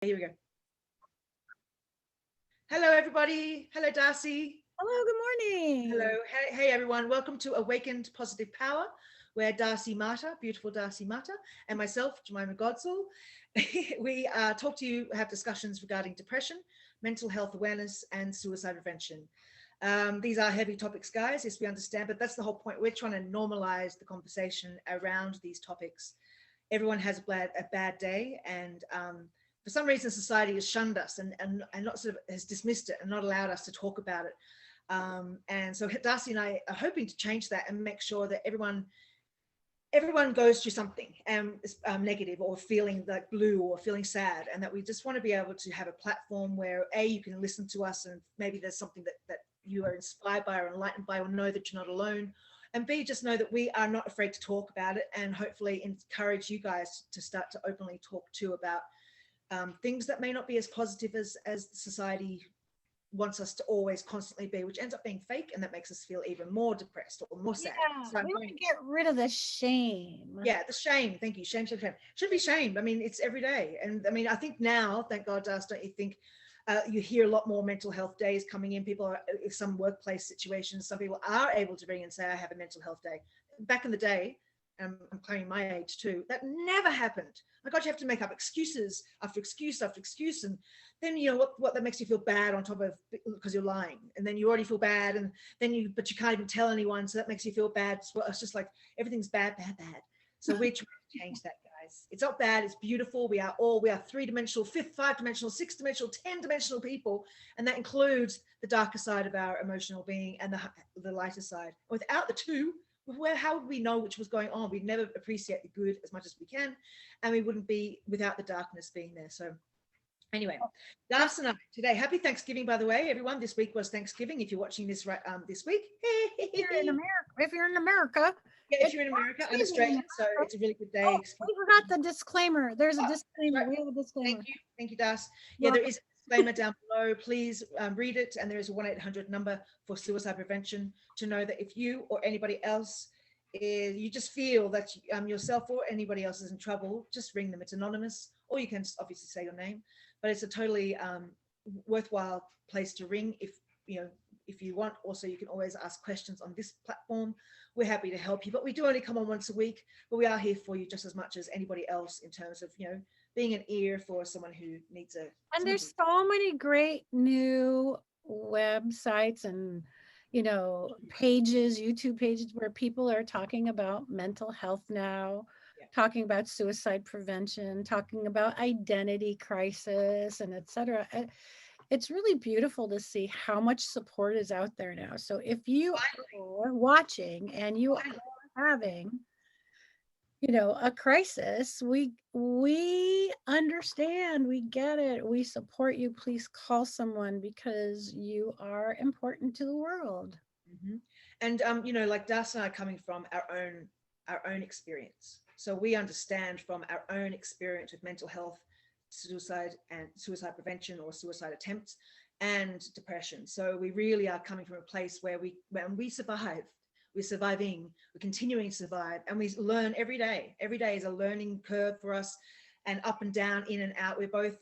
Here we go. Hello, everybody. Hello, Darcy. Hello, good Hello. morning. Hey, everyone. Welcome to Awakened Positive Power, where Darcy Mata, beautiful Darcy Mata, and myself, Jemima Godsoul, we talk to you, have discussions regarding depression, mental health awareness, and suicide prevention. These are heavy topics, guys, yes, we understand, but that's the whole point. We're trying to normalize the conversation around these topics. Everyone has a bad day, and for some reason society has shunned us and not sort of has dismissed it and not allowed us to talk about it. And so Darcy and I are hoping to change that and make sure that everyone goes through something negative or feeling like blue or feeling sad, and that we just want to be able to have a platform where you can listen to us, and maybe there's something that you are inspired by or enlightened by, or know that you're not alone, and B, just know that we are not afraid to talk about it, and hopefully encourage you guys to start to openly talk too about things that may not be as positive as society wants us to always constantly be, which ends up being fake, and that makes us feel even more depressed or more sad. Yeah, So I'm we want going, to get rid of the shame. yeah, the shame. Thank you. Shame. Should be shamed. I mean, it's every day. And I mean, I think now, thank God, don't you think you hear a lot more mental health days coming in? People are, in some workplace situations, some people are able to bring and say, I have a mental health day. Back in the day, I'm claiming my age too, that never happened. My God, you have to make up excuses after excuse after excuse. And then, you know, what that makes you feel bad on top of, because you're lying. And then you already feel bad. And then but you can't even tell anyone. So that makes you feel bad. So it's just like, everything's bad. So we're trying to change that, guys. It's not bad. It's beautiful. We are 3-dimensional, 5-dimensional, 6-dimensional, 10-dimensional people. And that includes the darker side of our emotional being and the lighter side. Without the two, how would we know which was going on? We'd never appreciate the good as much as we can, and we wouldn't be without the darkness being there. So anyway, Darcy and I today, happy Thanksgiving, by the way, everyone. This week was Thanksgiving. If you're watching this right this week, If you're in America, yeah, if you're in America, I'm Australian, so it's a really good day. Oh, we forgot the disclaimer. There's a disclaimer. Right. We have a disclaimer. Thank you, Darcy. Yeah, there is a disclaimer down below. Please read it, and there is a 1-800 number for suicide prevention, to know that if you or anybody else you just feel that yourself or anybody else is in trouble, just ring them. It's anonymous, or you can obviously say your name, but it's a totally worthwhile place to ring if you want. Also, you can always ask questions on this platform. We're happy to help you, but we do only come on once a week, but we are here for you just as much as anybody else, in terms of, you know, being an ear for someone who needs a. And there's so many great new websites and, pages, YouTube pages, where people are talking about mental health now, talking about suicide prevention, talking about identity crisis, and etc. It's really beautiful to see how much support is out there now. So if you are watching and you are having, a crisis, we understand, we get it, we support you. Please call someone, because you are important to the world. Mm-hmm. And like Darcy and I are coming from our own experience, so we understand from our own experience with mental health, suicide and suicide prevention, or suicide attempts, and depression. So we really are coming from a place where when we survive, we're surviving, we're continuing to survive, and we learn every day. Every day is a learning curve for us, and up and down, in and out. We're both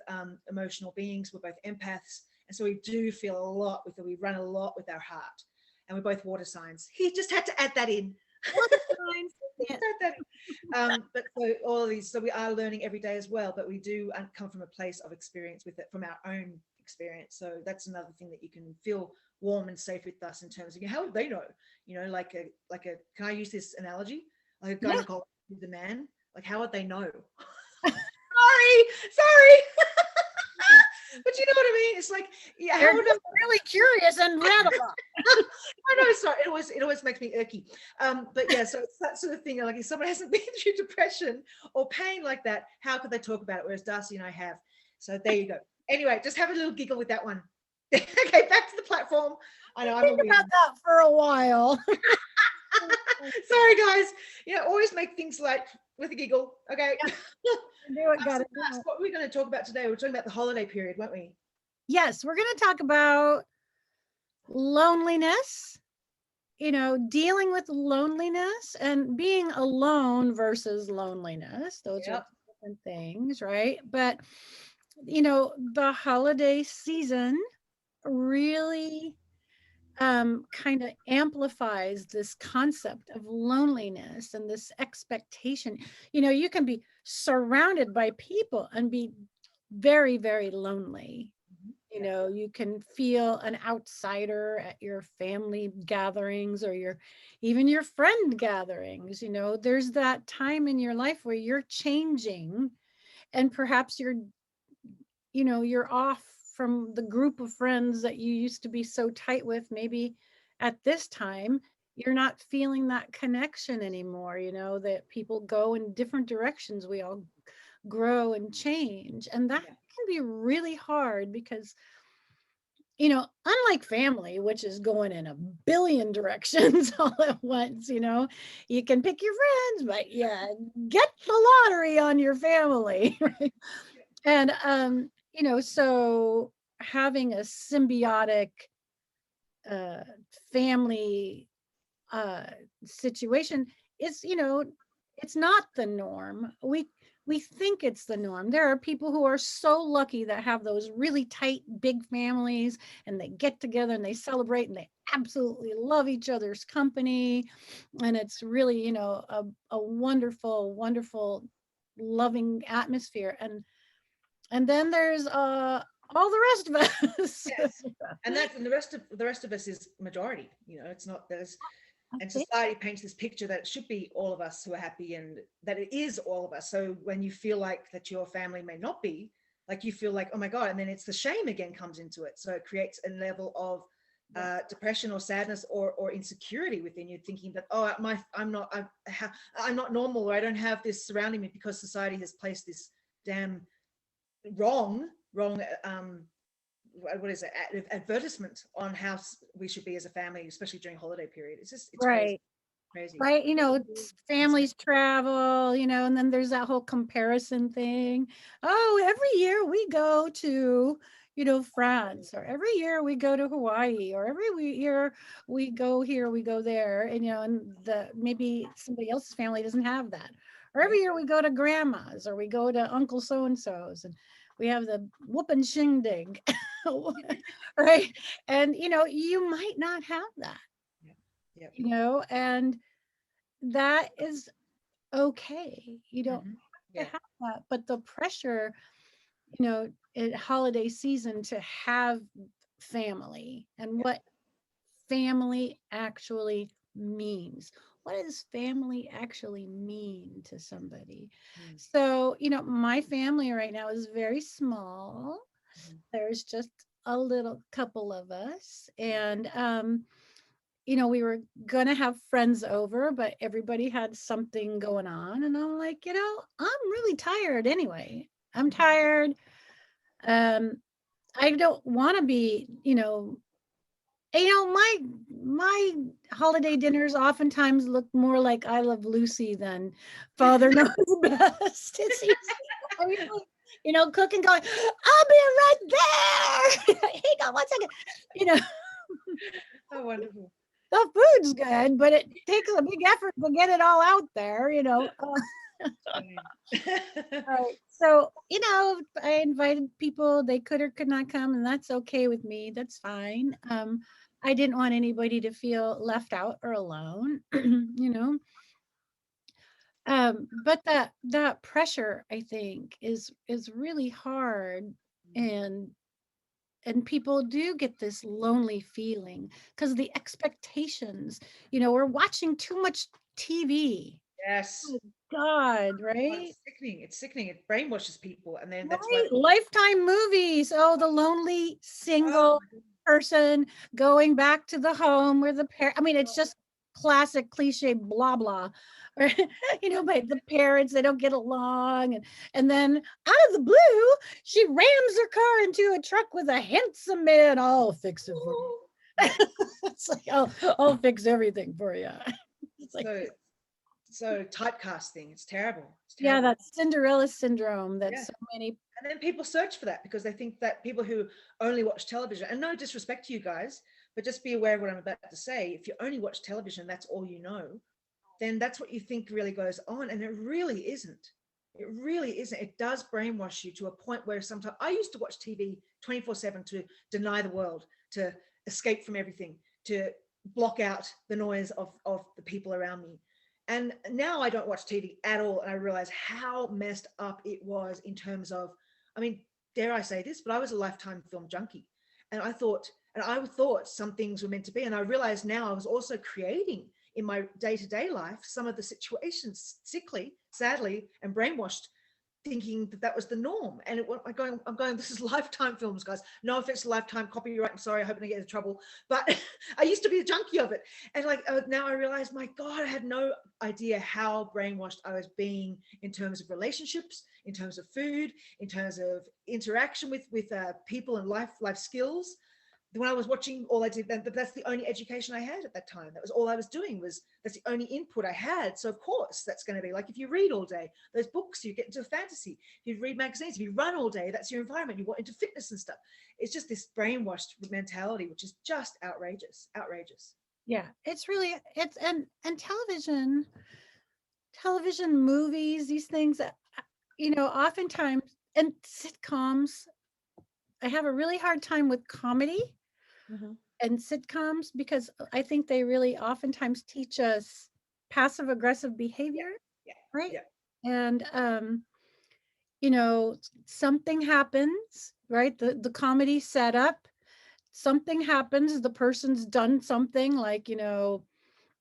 emotional beings, we're both empaths, and so we do feel a lot we run a lot with our heart, and we're both water signs. He just had to add that in. Water signs. Yeah. But so all of these, so we are learning every day as well, but we do come from a place of experience with it, from our own experience. So that's another thing, that you can feel warm and safe with us, in terms of, how would they know? Like a can I use this analogy? Like a gynecologist with a man, like how would they know? sorry. But you know what I mean? It's like, yeah, They're really curious and read a lot. I know, sorry, it always makes me irky. But yeah, so it's that sort of thing. Like, if someone hasn't been through depression or pain like that, how could they talk about it? Whereas Darcy and I have. So there you go. Anyway, just have a little giggle with that one. Okay, back to the platform. I know I'm about that for a while. Sorry, guys. Always make things light with a giggle. Okay. What we're going to talk about today, we're talking about the holiday period, weren't we? Yes, we're going to talk about loneliness, dealing with loneliness and being alone versus loneliness. Those are different things, right? But the holiday season really kind of amplifies this concept of loneliness and this expectation. You can be surrounded by people and be very, very lonely. You can feel an outsider at your family gatherings or even your friend gatherings. There's that time in your life where you're changing, and perhaps you're off from the group of friends that you used to be so tight with. Maybe at this time you're not feeling that connection anymore, that people go in different directions. We all grow and change, and that can be really hard because unlike family, which is going in a billion directions all at once, you can pick your friends, but yeah, get the lottery on your family, right? And so having a symbiotic uh family uh situation is, it's not the norm. We think it's the norm. There are people who are so lucky that have those really tight big families, and they get together and they celebrate and they absolutely love each other's company, and it's really, a wonderful, wonderful, loving atmosphere. And then there's all the rest of us. Yes. And the rest of us is majority. It's not, there's, and Okay. society paints this picture that it should be all of us who are happy, and that it is all of us. So when you feel like that your family may not be, like you feel like, oh my God, and then it's the shame again comes into it. So it creates a level of depression or sadness or insecurity within you, thinking that, oh, I'm not normal, or I don't have this surrounding me because society has placed this damn wrong what is it, advertisement on how we should be as a family, especially during holiday period. It's Right. crazy. Right. Families travel, and then there's that whole comparison thing. Oh, every year we go to, France, or every year we go to Hawaii, or year we go here, we go there, and maybe somebody else's family doesn't have that. Or every year we go to grandma's, or we go to Uncle so-and-so's, and we have the whooping shindig, right? And, you might not have that, and that is okay. You don't have to have that, but the pressure, at holiday season to have family, and what family actually means. What does family actually mean to somebody? So, my family right now is very small. There's just a little couple of us, and we were gonna have friends over, but everybody had something going on, and I'm like, I'm really tired anyway. I'm tired. Um, I don't want to be, my holiday dinners oftentimes look more like I Love Lucy than Father Knows Best. It's easy. I mean, cooking, going, I'll be right there. Hang on 1 second. Oh, wonderful. The food's good, but it takes a big effort to get it all out there, Right. So, I invited people, they could or could not come, and that's okay with me. That's fine. I didn't want anybody to feel left out or alone, but that pressure, I think, is really hard, and people do get this lonely feeling because the expectations, we're watching too much TV. Yes. Oh God, Oh, right? it's sickening. It brainwashes people, and then that's why. Right. Lifetime movies. Oh, the lonely Oh single my goodness. person going back to the home where the parent, I mean, it's just classic cliche blah blah. Right? But the parents, they don't get along. And then out of the blue, she rams her car into a truck with a handsome man. I'll fix it for you. It's like, I'll fix everything for you. It's like, so typecasting. It's terrible. yeah, that Cinderella syndrome that so many. And then people search for that because they think that people who only watch television, and no disrespect to you guys, but just be aware of what I'm about to say. If you only watch television, that's all you know, then that's what you think really goes on. And it really isn't. It really isn't. It does brainwash you to a point where sometimes I used to watch TV 24/7 to deny the world, to escape from everything, to block out the noise of the people around me. And now I don't watch TV at all. And I realize how messed up it was in terms of, I mean, dare I say this, but I was a lifetime film junkie. And I thought some things were meant to be. And I realized now I was also creating in my day-to-day life some of the situations sickly, sadly, and brainwashed, thinking that that was the norm. And I'm going, this is Lifetime films, guys. No offense to Lifetime, copyright, I'm sorry, I hope I don't get into trouble. But I used to be a junkie of it. And like now I realize, my God, I had no idea how brainwashed I was being in terms of relationships, in terms of food, in terms of interaction with people and life skills. When I was watching, all I did then, that's the only education I had at that time. That was all I was doing, that's the only input I had. So of course that's going to be like, if you read all day, those books, you get into fantasy. If you read magazines, if you run all day, that's your environment. You want into fitness and stuff. It's just this brainwashed mentality, which is just outrageous. Yeah, it's really, and television, movies, these things that, oftentimes, and sitcoms, I have a really hard time with comedy and sitcoms because I think they really oftentimes teach us passive aggressive behavior, Yeah. right? Yeah. And something happens, right? The comedy set up, something happens, the person's done something like,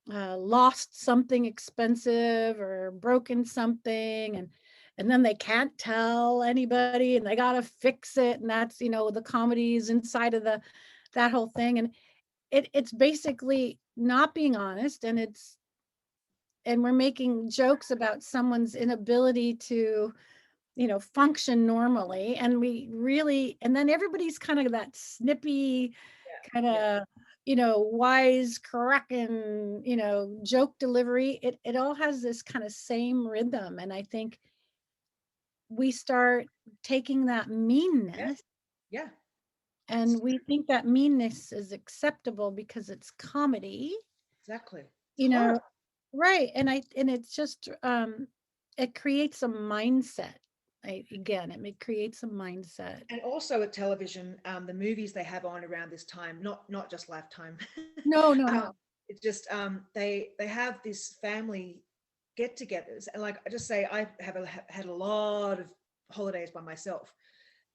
lost something expensive or broken something, and then they can't tell anybody and they got to fix it, and that's, the comedy is inside of that whole thing, and it's basically not being honest, and we're making jokes about someone's inability to function normally, and and then everybody's kind of that snippy kind of wise cracking joke delivery. It all has this kind of same rhythm, and I think we start taking that meanness, Yeah. and we think that meanness is acceptable because it's comedy, Exactly. you know right, and it's just it creates a mindset. It creates a mindset. And also at television, the movies they have on around this time, not just Lifetime. No, no, um, no. it's just they have this family get-togethers, and like I just say, I had a lot of holidays by myself,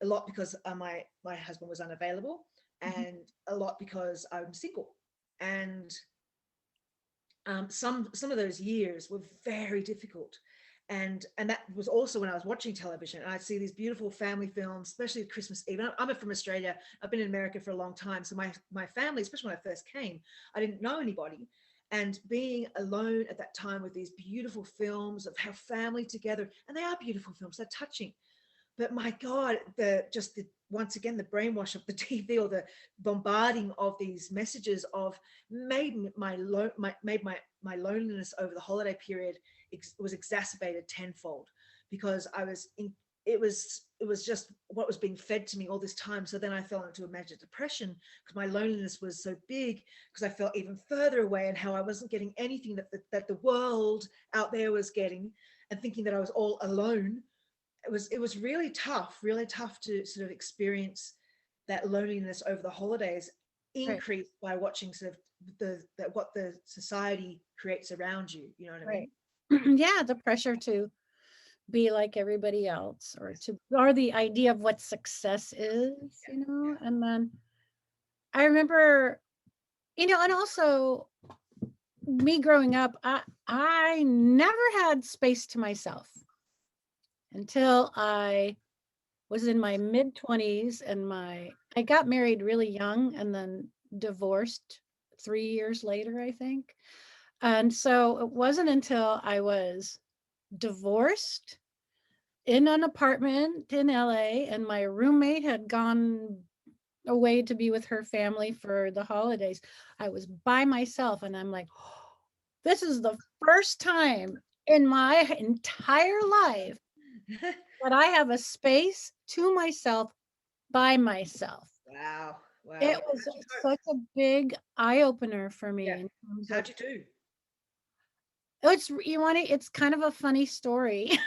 a lot because my husband was unavailable, and a lot because I'm single, and some of those years were very difficult. And that was also when I was watching television, and I'd see these beautiful family films, especially Christmas Eve. I'm from Australia. I've been in America for a long time, so my family, especially when I first came, I didn't know anybody, and being alone at that time with these beautiful films of how family together, and they are beautiful films, they're touching. But my God, once again, the brainwash of the TV, or the bombarding of these messages of made my loneliness over the holiday period was exacerbated tenfold, because it was just what was being fed to me all this time. So then I fell into a major depression because my loneliness was so big, because I felt even further away, and how I wasn't getting anything that the world out there was getting, and thinking that I was all alone. It was really tough to sort of experience that loneliness over the holidays, Right, increased by watching sort of what the society creates around you. You know what I right. mean? Yeah, the pressure to be like everybody else, Yes. or the idea of what success is, Yeah. and then I remember, and also me growing up, I never had space to myself until I was in my mid 20s, and I got married really young and then divorced 3 years later, I think. And so it wasn't until I was divorced in an apartment in LA, and my roommate had gone away to be with her family for the holidays. I was by myself, and I'm like, oh, this is the first time in my entire life that I have a space to myself by myself. Wow. Wow. It was such a big eye opener for Yeah. me in terms of How'd you do? it's kind of a funny story.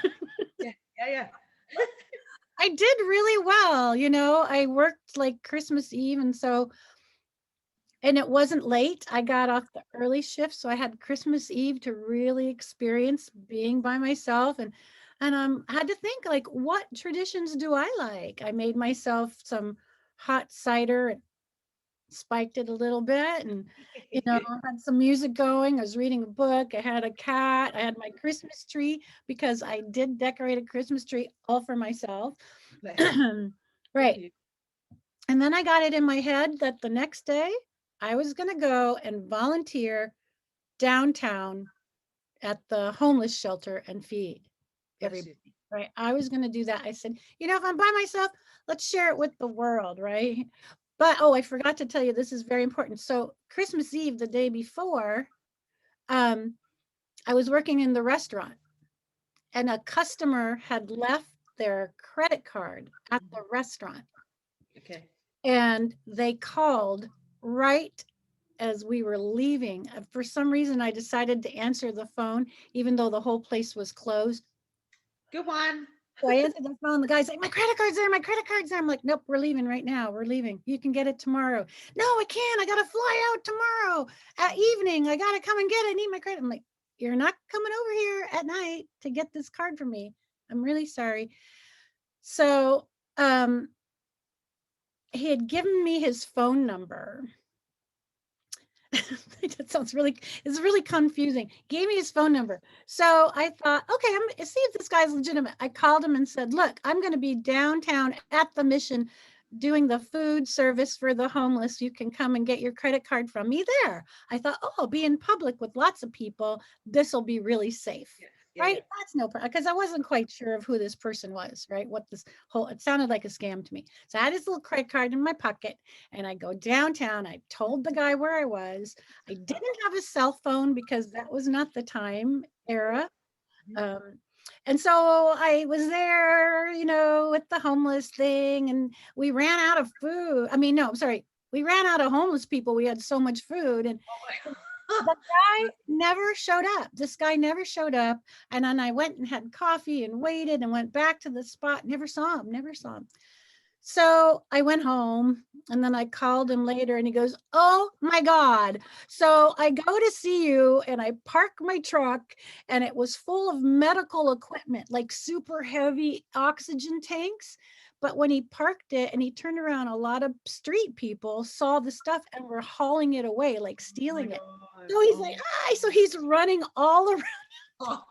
Yeah. I did really well, I worked like Christmas Eve, and it wasn't late. I got off the early shift, so I had Christmas Eve to really experience being by myself, and I had to think, like, what traditions do I like? I made myself some hot cider and spiked it a little bit, and had some music going. I was reading a book. I had a cat. I had my Christmas tree because I did decorate a Christmas tree all for myself. Bless. Good for Right. you. And then I got it in my head that the next day I was going to go and volunteer downtown at the homeless shelter and feed Bless you. everybody. Right. I was going to do that. I said, if I'm by myself, let's share it with the world. Right. But, oh, I forgot to tell you, this is very important. So Christmas Eve, the day before, um, I was working in the restaurant, and a customer had left their credit card at the restaurant, Okay. and they called right as we were leaving. For some reason, I decided to answer the phone, even though the whole place was closed. Good one. So I answered the phone. The guy's like, "My credit card's there. My credit card's there." I'm like, "Nope, we're leaving right now. We're leaving. You can get it tomorrow." "No, I can't. I got to fly out tomorrow at evening. I got to come and get it. I need my credit." I'm like, "You're not coming over here at night to get this card from me. I'm really sorry." So he had given me his phone number. That sounds it's really confusing. Gave me his phone number. So I thought, okay, I'm gonna see if this guy's legitimate. I called him and said, "Look, I'm going to be downtown at the mission doing the food service for the homeless. You can come and get your credit card from me there." I thought, oh, I'll be in public with lots of people. This will be really safe. Yeah. Right? That's no problem, because I wasn't quite sure of who this person was, right? It sounded like a scam to me. So I had his little credit card in my pocket, and I go downtown. I told the guy where I was. I didn't have a cell phone because that was not the time era. Um, and so I was there, with the homeless thing, and we ran out of food. I mean, no, I'm sorry. We ran out of homeless people. We had so much food, and the guy never showed up. This guy never showed up. And then I went and had coffee and waited and went back to the spot. Never saw him. So I went home, and then I called him later, and he goes, "Oh my God." So I go to see you, and I park my truck, and it was full of medical equipment, like super heavy oxygen tanks. But when he parked it and he turned around, a lot of street people saw the stuff and were hauling it away, like Oh my stealing it. God. So he's like, so he's running all around Oh,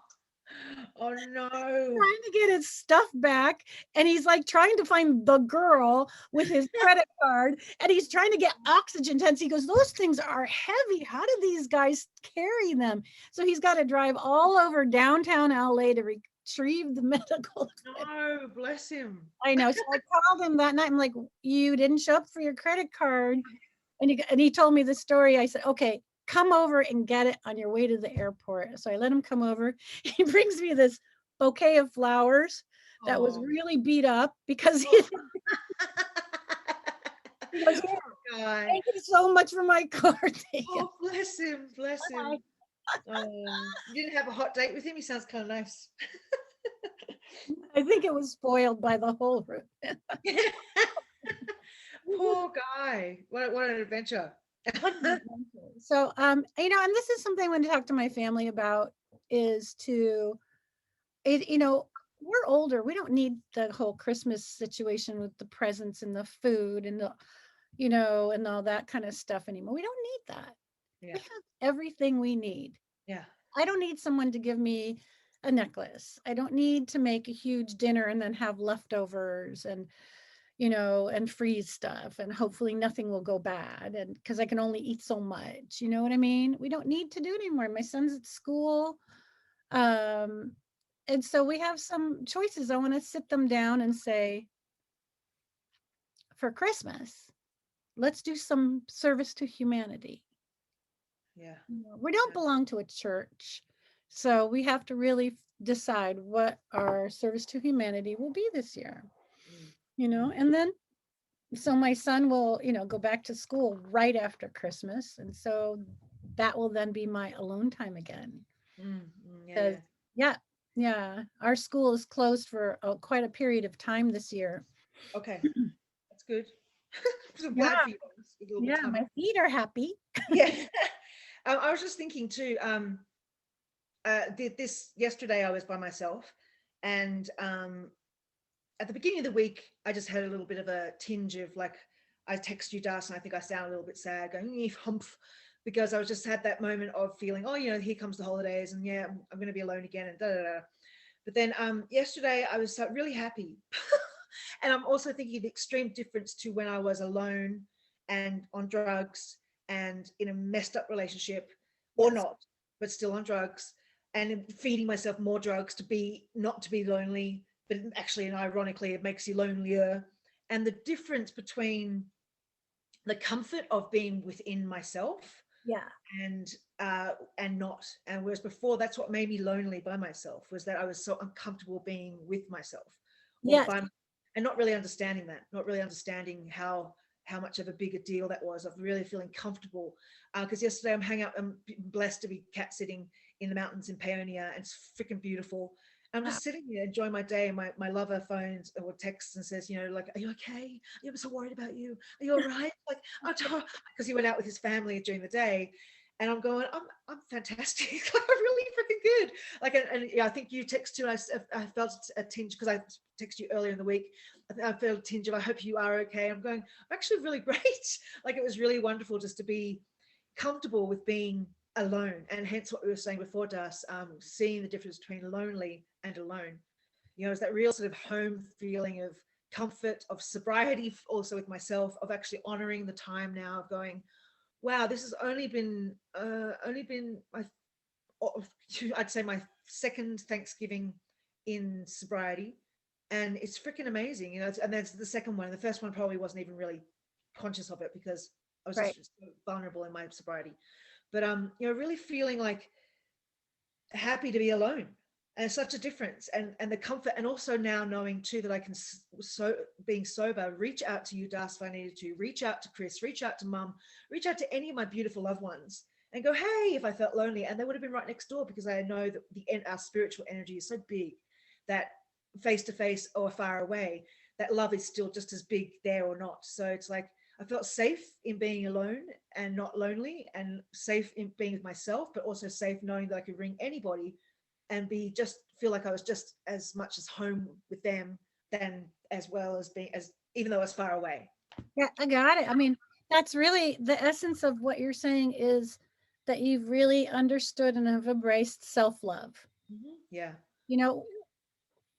oh no. trying to get his stuff back, and he's like trying to find the girl with his credit card, and he's trying to get oxygen tents. He goes, "Those things are heavy. How do these guys carry them?" So he's got to drive all over downtown LA to retrieve the medical equipment. No, bless him. I know. So I called him that night. I'm like, "You didn't show up for your credit card." And he told me the story. I said, "Okay, come over and get it on your way to the airport." So I let him come over. He brings me this bouquet of flowers that was Oh. really beat up because he goes, "Here, Guy. thank you so much for my card." Oh, bless him. Bless him. Oh, you didn't have a hot date with him? He sounds kind of nice. I think it was spoiled by the whole room. Poor guy. What an adventure. So, and this is something I want to talk to my family about, is to, we're older. We don't need the whole Christmas situation with the presents and the food and and all that kind of stuff anymore. We don't need that. Yeah. We have everything we need. Yeah. I don't need someone to give me a necklace. I don't need to make a huge dinner and then have leftovers and freeze stuff, and hopefully nothing will go bad, and because I can only eat so much. You know what I mean? We don't need to do it anymore. My son's at school. Um, and so we have some choices. I want to sit them down and say, for Christmas, let's do some service to humanity. Yeah. We don't belong to a church, so we have to really decide what our service to humanity will be this year. And then so my son will, go back to school right after Christmas, and so that will then be my alone time again. Yeah. Because Yeah. Yeah, our school is closed for quite a period of time this year. Okay, that's good. I'm Yeah, glad for you. It's a little bit yeah, time my off. feet are happy. Yeah. I was just thinking too, this yesterday I was by myself, and at the beginning of the week I just had a little bit of a tinge of like, I text you, Darcy, and I think I sound a little bit sad, going humph, because I was just had that moment of feeling, oh, here comes the holidays, and yeah, I'm going to be alone again, and da da da. But then yesterday I was really happy. And I'm also thinking the extreme difference to when I was alone and on drugs and in a messed up relationship, or Yes. not, but still on drugs, and feeding myself more drugs to be not to be lonely, but actually, and ironically, it makes you lonelier. And the difference between the comfort of being within myself Yeah. and and not, and whereas before that's what made me lonely by myself, was that I was so uncomfortable being with myself, or Yes. by, and not really understanding that, not really understanding how much of a bigger deal that was, of really feeling comfortable. Because yesterday I'm blessed to be cat sitting in the mountains in Paonia, and it's freaking beautiful. I'm Wow. just sitting there enjoying my day, and my lover phones or texts and says, like, are you okay? I'm so worried about you. Are you all right? Like, because he went out with his family during the day, and I'm going, I'm fantastic. Like, I'm really freaking good. Like, and yeah, I think you text too. I felt a tinge because I texted you earlier in the week. I felt a tinge of, I hope you are okay. I'm going, I'm actually really great. Like, it was really wonderful just to be comfortable with being alone, and hence what we were saying before, Das, seeing the difference between lonely and alone. Is that real sort of home feeling of comfort, of sobriety, also with myself, of actually honoring the time now, of going, wow, this has only been my, I'd say my second Thanksgiving in sobriety, and it's freaking amazing. And that's the second one. The first one probably wasn't even really conscious of it because I was Right. just so vulnerable in my sobriety. But really feeling like happy to be alone, and it's such a difference, and the comfort, and also now knowing too that I can, so being sober, reach out to you, Das, if I needed to, reach out to Chris, reach out to Mum, reach out to any of my beautiful loved ones, and go, hey, if I felt lonely, and they would have been right next door, because I know that our spiritual energy is so big that face to face or far away, that love is still just as big there or not. So it's like I felt safe in being alone and not lonely, and safe in being with myself, but also safe knowing that I could ring anybody and be just feel like I was just as much as home with them, than as well as being, as even though I was far away. Yeah, I got it. I mean, that's really the essence of what you're saying, is that you've really understood and have embraced self-love. Yeah. You know,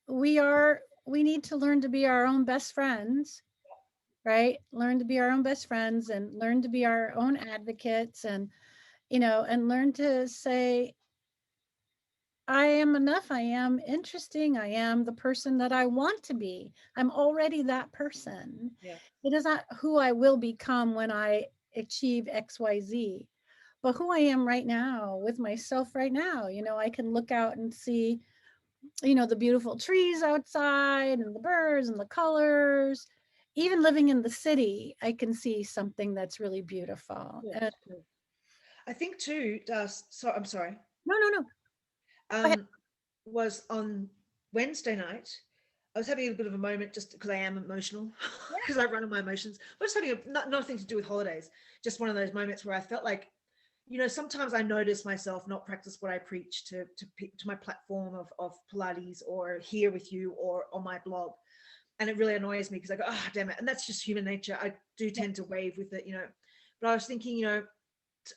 we need to learn to be our own best friends, right? Learn to be our own best friends and learn to be our own advocates, and and learn to say, I am enough. I am interesting. I am the person that I want to be. I'm already that person. Yeah. It is not who I will become when I achieve XYZ, but who I am right now with myself right now. I can look out and see, the beautiful trees outside and the birds and the colors. Even living in the city, I can see something that's really beautiful. Good, And good. I think too, I'm sorry, no, no, no. Go ahead. um, was on Wednesday night. I was having a bit of a moment, just because I am emotional, because I run on my emotions. I was having nothing to do with holidays, just one of those moments where I felt like, sometimes I notice myself not practice what I preach to my platform of Pilates, or here with you, or on my blog. And it really annoys me, because I go, oh, damn it. And that's just human nature. I do Yeah. tend to wave with it, but I was thinking,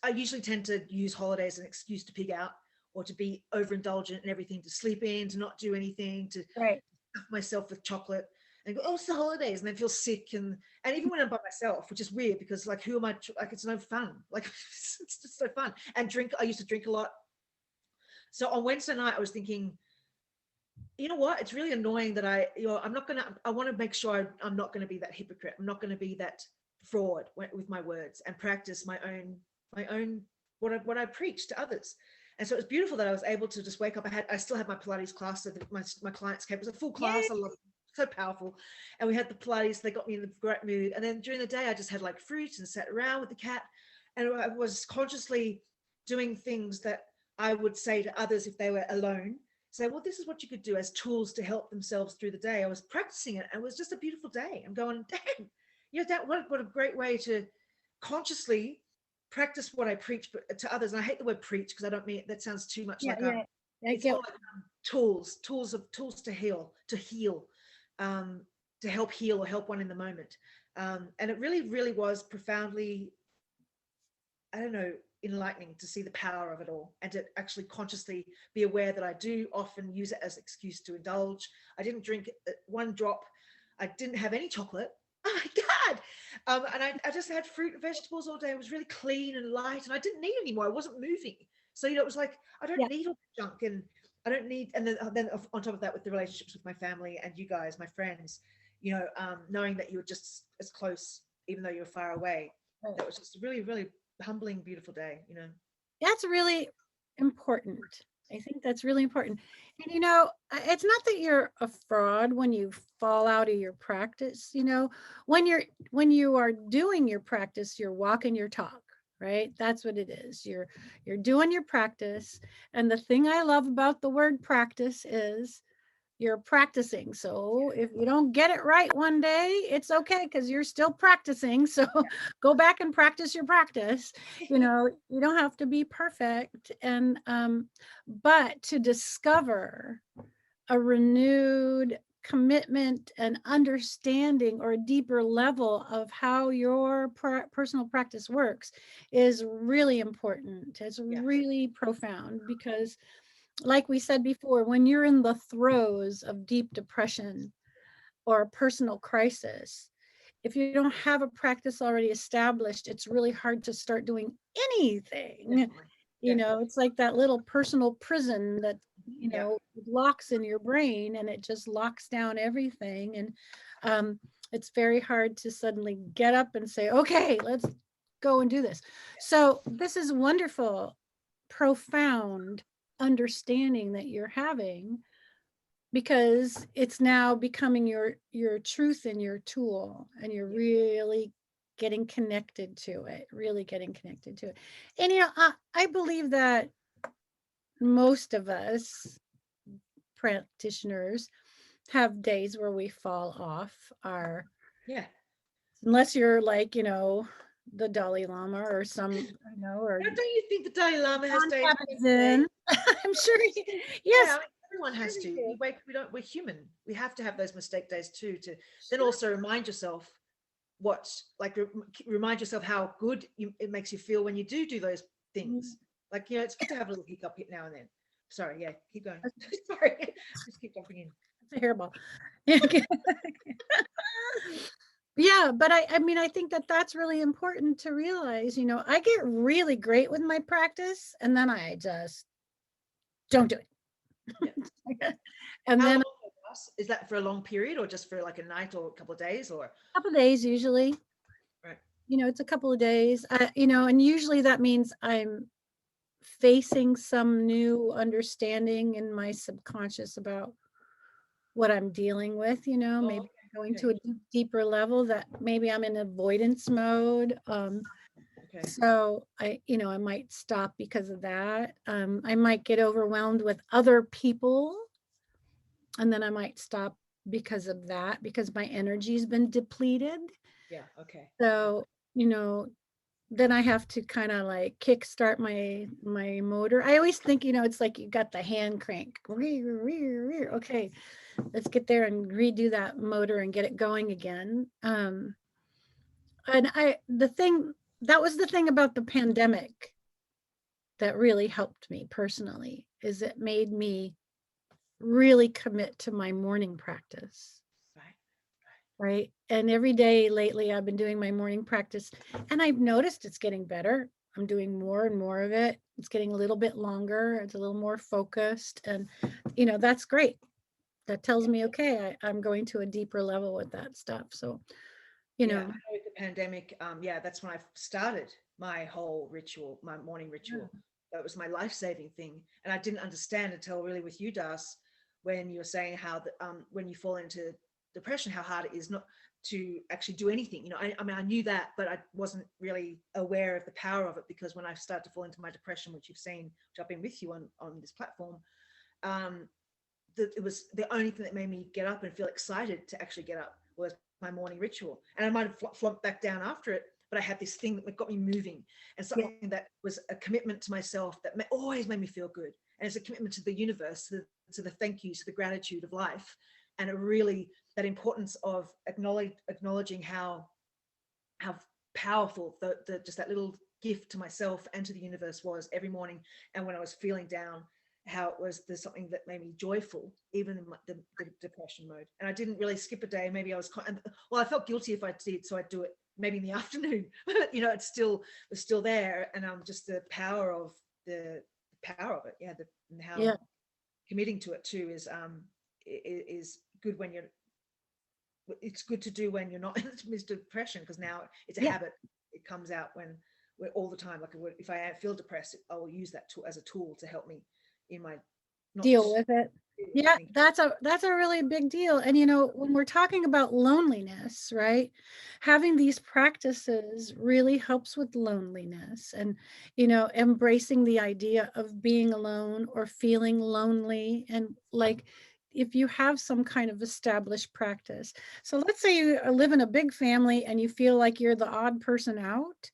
I usually tend to use holidays as an excuse to pig out, or to be overindulgent and everything, to sleep in, to not do anything, to Right. stuff myself with chocolate and go, oh, it's the holidays, and then feel sick. And even when I'm by myself, which is weird, because like, who am I? Like, it's no fun. Like, it's just so fun. And I used to drink a lot. So on Wednesday night, I was thinking, you know what? It's really annoying that I'm not going to, I want to make sure I'm not going to be that hypocrite. I'm not going to be that fraud with my words, and practice my own, what I preach to others. And so it was beautiful that I was able to just wake up. I still had my Pilates class, so that my clients came. It was a full class. Yay. I love it. So powerful. And we had the Pilates. They got me in a great mood. And then during the day, I just had like fruit and sat around with the cat. And I was consciously doing things that I would say to others if they were alone. say, well, this is what you could do as tools to help themselves through the day. I was practicing it, and it was just a beautiful day. I'm going, damn, that what a great way to consciously practice what I preach to others. And I hate the word preach because I don't mean that sounds too much like it's more like tools to heal, to help heal or help one in the moment. And it really was profoundly, I don't know, enlightening to see the power of it all, and to actually consciously be aware that I do often use it as an excuse to indulge. I didn't drink one drop. I didn't have any chocolate. Oh my God. And I just had fruit and vegetables all day. It was really clean and light, and I didn't need any more. I wasn't moving. So, it was like, I don't need all the junk, and I don't need, and then on top of that, with the relationships with my family and you guys, my friends, knowing that you were just as close, even though you were far away. That was just a really humbling, beautiful day. That's really important. I think that's really important. And it's not that you're a fraud when you fall out of your practice. When you are doing your practice, you're walking your talk, right? That's what it is. You're doing your practice. And the thing I love about the word practice is you're practicing. So if you don't get it right one day, it's okay, because you're still practicing. So go back and practice your practice. You don't have to be perfect. And but to discover a renewed commitment and understanding, or a deeper level of how your personal practice works, is really important. It's really profound, because like we said before, when you're in the throes of deep depression or a personal crisis, if you don't have a practice already established, it's really hard to start doing anything. It's like that little personal prison that, locks in your brain, and it just locks down everything. And it's very hard to suddenly get up and say, okay, let's go and do this. So this is wonderful, profound understanding that you're having, because it's now becoming your truth and your tool, and you're really getting connected to it. And I believe that most of us practitioners have days where we fall off our, unless you're like, the Dalai Lama or some, or don't you think the Dalai Lama has days? I'm sure. Yes, everyone has to. We're human. We have to have those mistake days too. To then also remind yourself remind yourself how good it makes you feel when you do those things. Like, it's good to have a little hiccup now and then. Sorry, keep going. Sorry, just keep jumping in. It's a hairball. Yeah, but I think that's really important to realize. I get really great with my practice, and then I just don't do it. And how then is that for a long period, or just for like a night or a couple of days, or a couple of days usually? Right. It's a couple of days. And usually that means I'm facing some new understanding in my subconscious about what I'm dealing with, maybe going to a deeper level, that maybe I'm in avoidance mode. So I might stop because of that. I might get overwhelmed with other people, and then I might stop because of that, because my energy's been depleted. So, then I have to kind of like kickstart my motor. I always think, it's like you got the hand crank. Okay, let's get there and redo that motor and get it going again. And that was the thing about the pandemic that really helped me personally, is it made me really commit to my morning practice. Right. And every day lately, I've been doing my morning practice, and I've noticed it's getting better. I'm doing more and more of it. It's getting a little bit longer. It's a little more focused. And, that's great. That tells me, okay, I'm going to a deeper level with that stuff. So, with the pandemic, that's when I started my whole ritual, my morning ritual. That was my life-saving thing. And I didn't understand until really with you, Das, when you were saying how when you fall into depression, how hard it is not to actually do anything. I knew that, but I wasn't really aware of the power of it, because when I started to fall into my depression, which you've seen, which I've been with you on this platform, it was the only thing that made me get up and feel excited to actually get up was my morning ritual. And I might have flunked back down after it, but I had this thing that got me moving, and something that was a commitment to myself that always made me feel good. And it's a commitment to the universe, to the thank yous, to the gratitude of life. And it really, that importance of acknowledging how powerful the just that little gift to myself and to the universe was every morning. And when I was feeling down, how it was, there's something that made me joyful, even in the depression mode. And I didn't really skip a day. Maybe I was, well, I felt guilty if I did, so I'd do it maybe in the afternoon. You know, it's still there. And just the power of it. Yeah. And how committing to it too is good when it's good to do when you're not in this depression, because now it's a habit. It comes out when we're all the time. Like if I feel depressed, I will use that tool as a tool to help me in my deal with it. Yeah, that's a really big deal. And you know, when we're talking about loneliness, right, having these practices really helps with loneliness, and you know, embracing the idea of being alone or feeling lonely. And like, if you have some kind of established practice, so let's say you live in a big family and you feel like you're the odd person out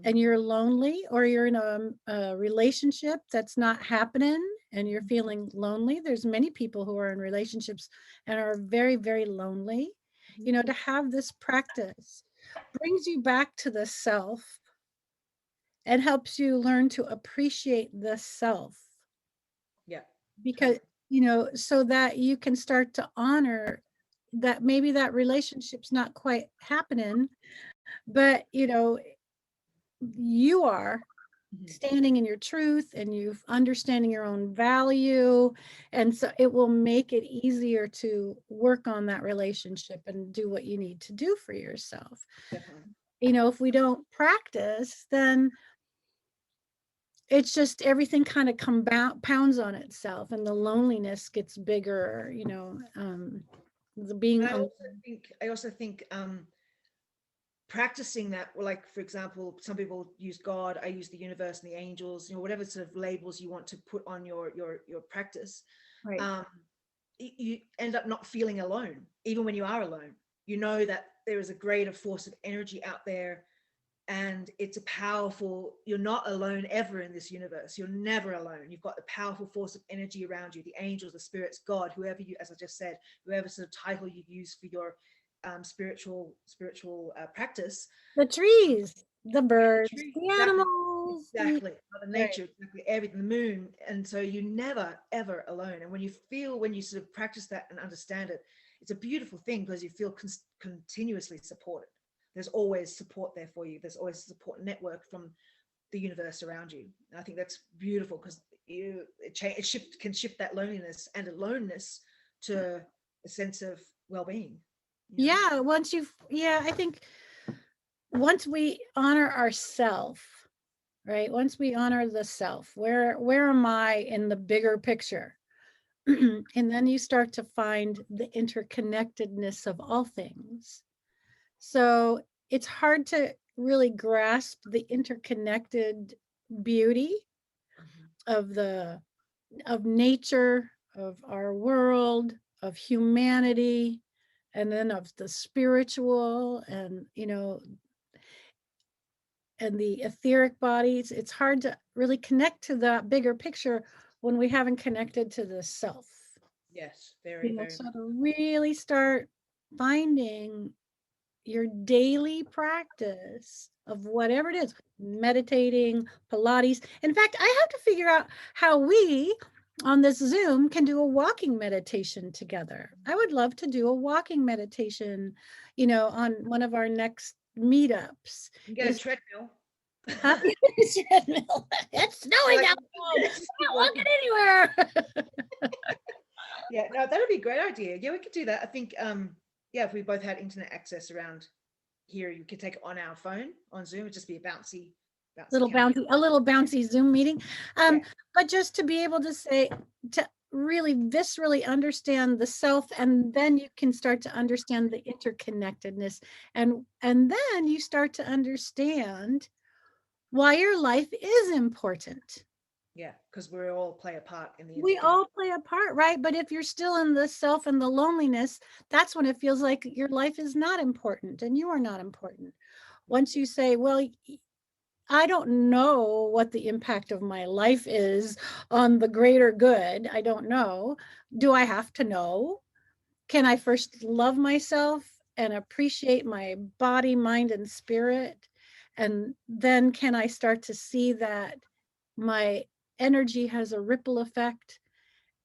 and you're lonely, or you're in a relationship that's not happening and you're feeling lonely. There's many people who are in relationships and are very, very lonely. You know, to have this practice brings you back to the self and helps you learn to appreciate the self. Yeah. Because, you know, so that you can start to honor that maybe that relationship's not quite happening, but, you know, you are standing in your truth and you understanding your own value, and so it will make it easier to work on that relationship and do what you need to do for yourself. You know, if we don't practice, then it's just everything kind of pounds on itself and the loneliness gets bigger, you know. I also think practicing that, like for example, some people use God, I use the universe and the angels, you know, whatever sort of labels you want to put on your practice, right. You end up not feeling alone. Even when you are alone, you know that there is a greater force of energy out there, and it's a powerful, you're not alone ever in this universe. You're never alone. You've got the powerful force of energy around you, the angels, the spirits, God, whoever you, as I just said, whoever sort of title you use for your spiritual practice. The trees, the birds, the animals, exactly. Mother nature, right. Exactly, everything, the moon. And so you're never ever alone. And when you sort of practice that and understand it, it's a beautiful thing, because you feel continuously supported. There's always support there for you. There's always a support network from the universe around you. And I think that's beautiful, because it can shift that loneliness and aloneness to a sense of well-being. You know? Yeah, I think once we honor ourself, right? Once we honor the self, where am I in the bigger picture? And then you start to find the interconnectedness of all things. So it's hard to really grasp the interconnected beauty of nature, of our world, of humanity, and then of the spiritual, and you know, and the etheric bodies. It's hard to really connect to that bigger picture when we haven't connected to the self. Yes, very, very. So to really start finding your daily practice of whatever it is, meditating, Pilates. In fact, I have to figure out how we on this Zoom can do a walking meditation together. I would love to do a walking meditation, you know, on one of our next meetups. You get a treadmill. Huh? Treadmill. It's snowing out. I'm not walking anywhere. Yeah, no, that'd be a great idea. Yeah, we could do that. I think if we both had internet access around here, you could take it on our phone on Zoom. It'd just be a little bouncy Zoom meeting. But just to be able to say, to really viscerally understand the self, and then you can start to understand the interconnectedness, and then you start to understand why your life is important. Yeah, because we all play a part in the We all play a part, right? But if you're still in the self and the loneliness, that's when it feels like your life is not important and you are not important. Once you say, well, I don't know what the impact of my life is on the greater good. I don't know. Do I have to know? Can I first love myself and appreciate my body, mind, and spirit? And then can I start to see that my energy has a ripple effect?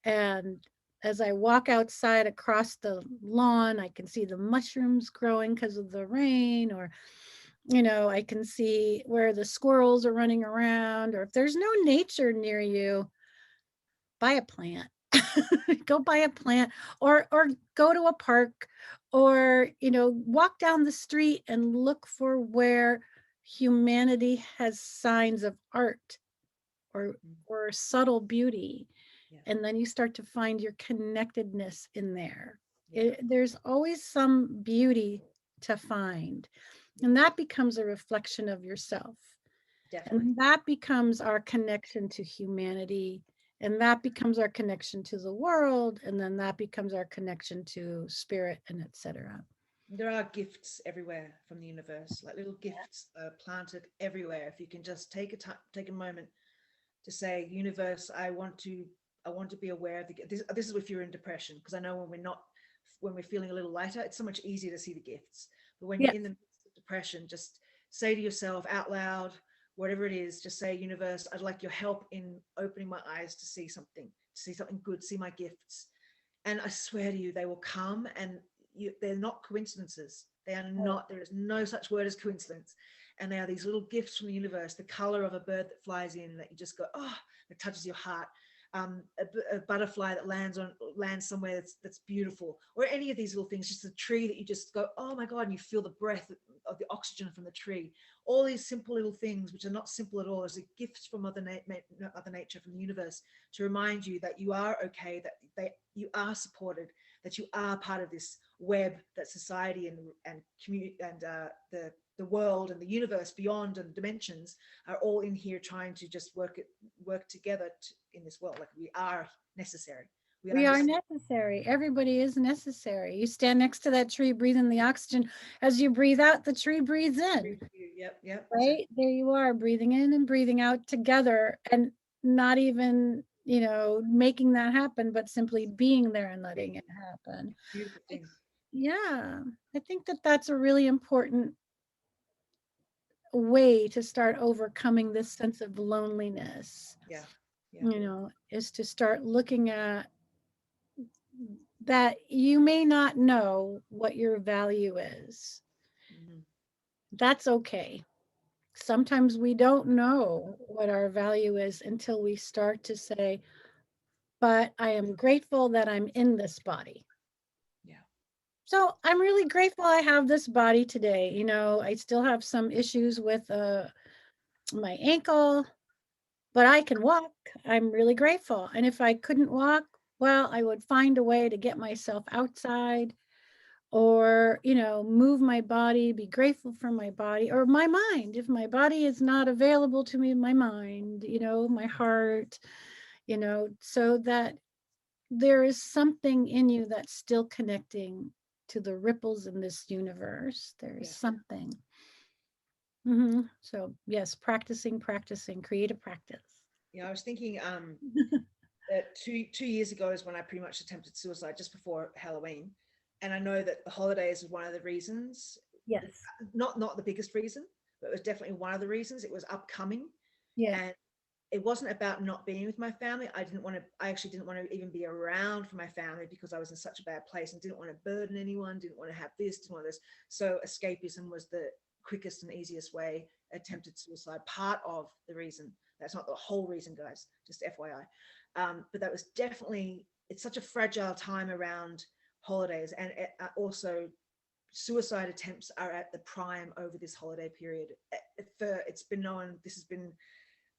And as I walk outside across the lawn, I can see the mushrooms growing because of the rain, or I can see where the squirrels are running around, or if there's no nature near you, buy a plant. Go buy a plant, or go to a park, or walk down the street and look for where humanity has signs of art or subtle beauty. Yeah. And then you start to find your connectedness in there. Yeah. There's always some beauty to find. And that becomes a reflection of yourself. Definitely. And that becomes our connection to humanity. And that becomes our connection to the world. And then that becomes our connection to spirit, and etc. There are gifts everywhere from the universe, like little gifts planted everywhere. If you can just take a moment to say, universe, I want to be aware of this is if you're in depression, because I know when we're feeling a little lighter, it's so much easier to see the gifts. But when you're in the midst of depression, just say to yourself out loud, whatever it is, just say, universe, I'd like your help in opening my eyes to see something good, see my gifts. And I swear to you, they will come, and they're not coincidences. They are not, there is no such word as coincidence. And they are these little gifts from the universe, the color of a bird that flies in, that you just go, oh, it touches your heart. A butterfly that lands somewhere that's beautiful, or any of these little things, just a tree that you just go, oh my God, and you feel the breath of the oxygen from the tree. All these simple little things, which are not simple at all, as a gift from Mother Nature, from the universe, to remind you that you are okay, that you are supported, that you are part of this web that society and community and the world and the universe beyond and dimensions are all in here trying to just work together in this world. Like, we are necessary. We are necessary. Everybody is necessary. You stand next to that tree, breathe in the oxygen. As you breathe out, the tree breathes in. Yep. Right? There you are, breathing in and breathing out together, and not even, making that happen, but simply being there and letting it happen. Beautiful thing. Yeah. I think that that's a really important way to start overcoming this sense of loneliness. Yeah. Is to start looking at that you may not know what your value is. Mm-hmm. That's okay. Sometimes we don't know what our value is until we start to say, but I am grateful that I'm in this body. Yeah. So I'm really grateful I have this body today. I still have some issues with my ankle, but I can walk. I'm really grateful. And if I couldn't walk, well, I would find a way to get myself outside, or move my body, be grateful for my body or my mind. If my body is not available to me, my mind, my heart, so that there is something in you that's still connecting to the ripples in this universe. There is something. So yes, practicing, create a practice. I was thinking that 2 years ago is when I pretty much attempted suicide, just before Halloween. And I know that the holidays was one of the reasons. Yes. Not the biggest reason, but it was definitely one of the reasons. It was upcoming. Yeah. And it wasn't about not being with my family. I actually didn't want to even be around for my family, because I was in such a bad place and didn't want to burden anyone, didn't want to have this, didn't want this. So escapism was the quickest and easiest way. Attempted suicide, part of the reason. That's not the whole reason, guys, just FYI. But that was definitely, it's such a fragile time around holidays. And also suicide attempts are at the prime over this holiday period. It's been known, this has been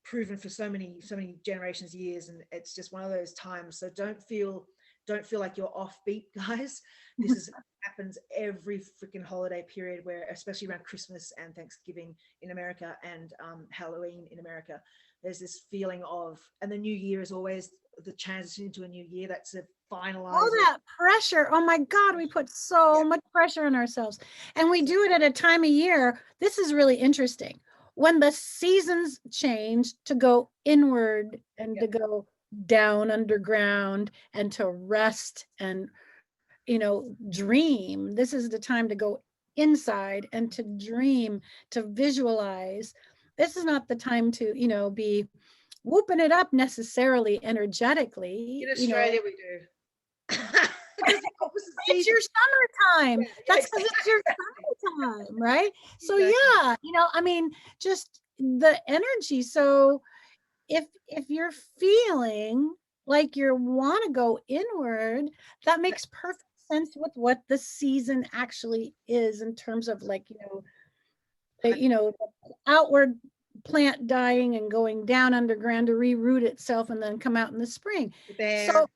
proven for so many generations, years, and it's just one of those times. So don't feel don't feel like you're offbeat, guys. This is happens every freaking holiday period, where especially around Christmas and Thanksgiving in America, and Halloween in America, there's this feeling of, and the new year is always the transition into a new year. That's a finalize All that pressure. Oh my God, we put so much pressure on ourselves. And we do it at a time of year. This is really interesting. When the seasons change to go inward and to go down underground and to rest and, dream. This is the time to go inside and to dream, to visualize. This is not the time to, be whooping it up necessarily energetically. In Australia, we do. It's your summertime. That's because it's your summertime, right? So yeah, just the energy. So if you're feeling like you want to go inward, that makes perfect sense with what the season actually is in terms of like, the outward plant dying and going down underground to reroot itself and then come out in the spring. The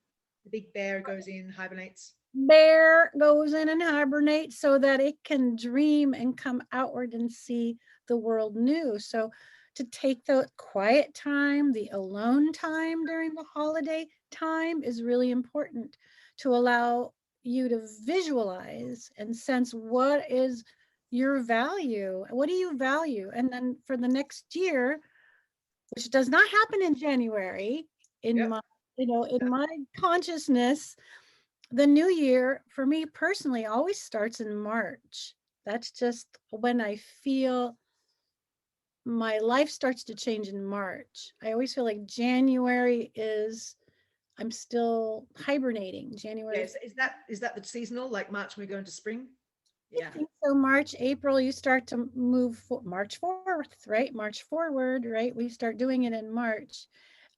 big bear goes in, hibernates. Bear goes in and hibernates so that it can dream and come outward and see the world new. So to take the quiet time, the alone time during the holiday time is really important to allow you to visualize and sense what is your value. What do you value? And then for the next year, which does not happen in January, in my, in my consciousness, the new year for me personally always starts in March. That's just when I feel my life starts to change in March. I always feel like January I'm still hibernating. January. Yeah, is that the seasonal, like March when we go into spring? Yeah. I think so. March, April, you start to move March 4th, right? March forward, right? We start doing it in March.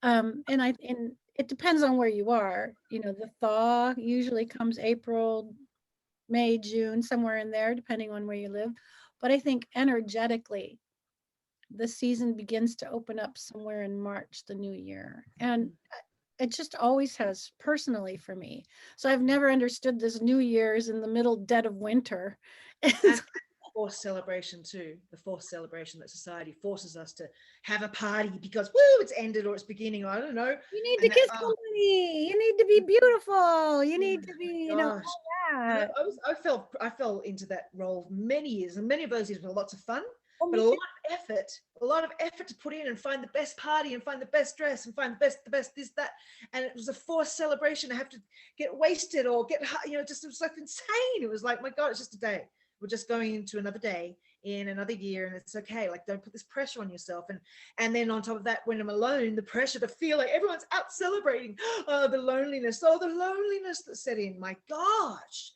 And it depends on where you are. The thaw usually comes April, May, June, somewhere in there, depending on where you live. But I think energetically, the season begins to open up somewhere in March, the new year. And it just always has personally for me. So I've never understood this New Year's in the middle dead of winter. And forced celebration too. The forced celebration that society forces us to have a party because woo, it's ended or it's beginning. Or I don't know. You need to kiss somebody. You need to be beautiful. You need to be, all that. I fell into that role many years, and many of those years were lots of fun. But a lot of effort to put in and find the best party and find the best dress and find the best this, that. And it was a forced celebration. I have to get wasted or get, just, it was like insane. It was like, my God, it's just a day. We're just going into another day in another year, and it's okay. Like, don't put this pressure on yourself. And then on top of that, when I'm alone, the pressure to feel like everyone's out celebrating. The loneliness that set in. My gosh.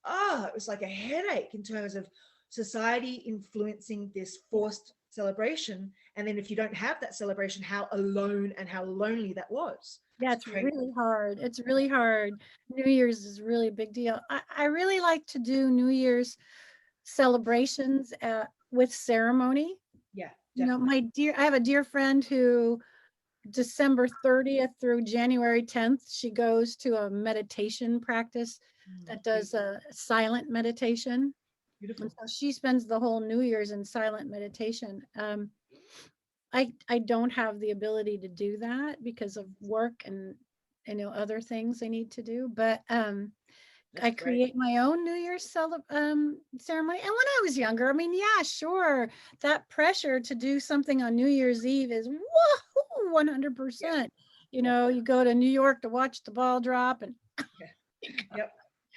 It was like a headache in terms of society influencing this forced celebration. And then if you don't have that celebration, how alone and how lonely that was. Yeah, it's really hard. It's really hard. New Year's is really a big deal. I really like to do New Year's celebrations with ceremony. Yeah, definitely. I have a dear friend who December 30th through January 10th, she goes to a meditation practice that does a silent meditation. Beautiful. And so she spends the whole New Year's in silent meditation. I don't have the ability to do that because of work and other things I need to do, but I create my own New Year's ceremony. And when I was younger, I mean, yeah, sure, that pressure to do something on New Year's Eve is 100%. You go to New York to watch the ball drop and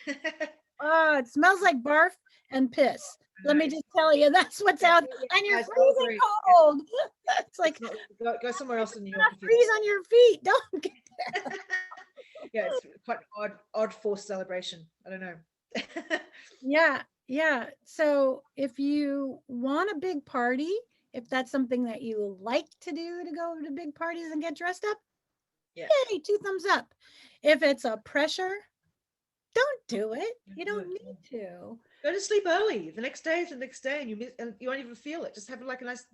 it smells like barf and piss. Let me just tell you, that's what's out, and you're freezing cold. It's like go somewhere else in New York. Freeze on your feet. Don't get there. Yeah, it's quite an odd forced celebration. I don't know. Yeah. So if you want a big party, if that's something that you like to do, to go to big parties and get dressed up, yay, 2 thumbs up. If it's a pressure, don't do it. You don't need to. Go to sleep early. The next day is the next day, and you won't even feel it. Just have like a nice,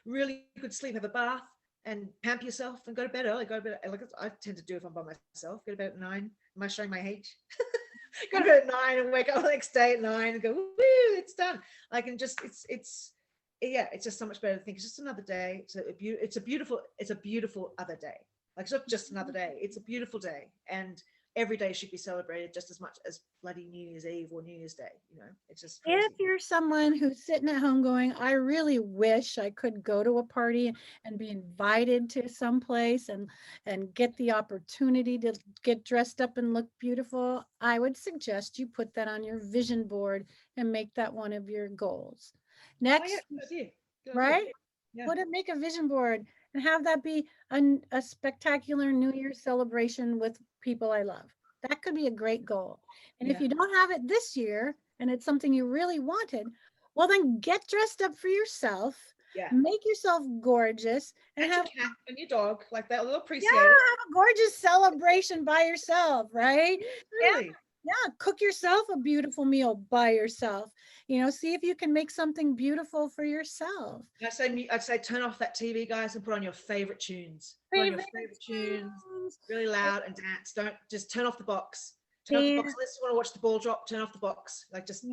really good sleep. Have a bath, and pamper yourself and go to bed early. Go to bed, like I tend to do if I'm by myself. Go to bed at 9. Am I showing my age? Go to bed at 9 and wake up the next day at 9 and go, woo, it's done. Like, and just yeah, it's just so much better to think it's just another day. It's a beautiful other day. Like, it's not just another day, it's a beautiful day. And every day should be celebrated just as much as bloody New Year's Eve or New Year's Day. It's just crazy. If you're someone who's sitting at home going, I really wish I could go to a party and be invited to some place and get the opportunity to get dressed up and look beautiful, I would suggest you put that on your vision board and make that one of your goals. Next, right? Yeah. Make a vision board and have that be a spectacular New Year's celebration with people I love. That could be a great goal. And if you don't have it this year and it's something you really wanted, well, then get dressed up for yourself. Yeah. Make yourself gorgeous and have your cat and your dog, like that. They'll appreciate it. Have a gorgeous celebration by yourself, right? Really? Yeah, cook yourself a beautiful meal by yourself. See if you can make something beautiful for yourself. I'd say turn off that TV, guys, and put on your favorite tunes. Put on your favorite tunes, really loud, and dance. Don't just turn off the box. Turn off the box. Unless you want to watch the ball drop, turn off the box. Like, just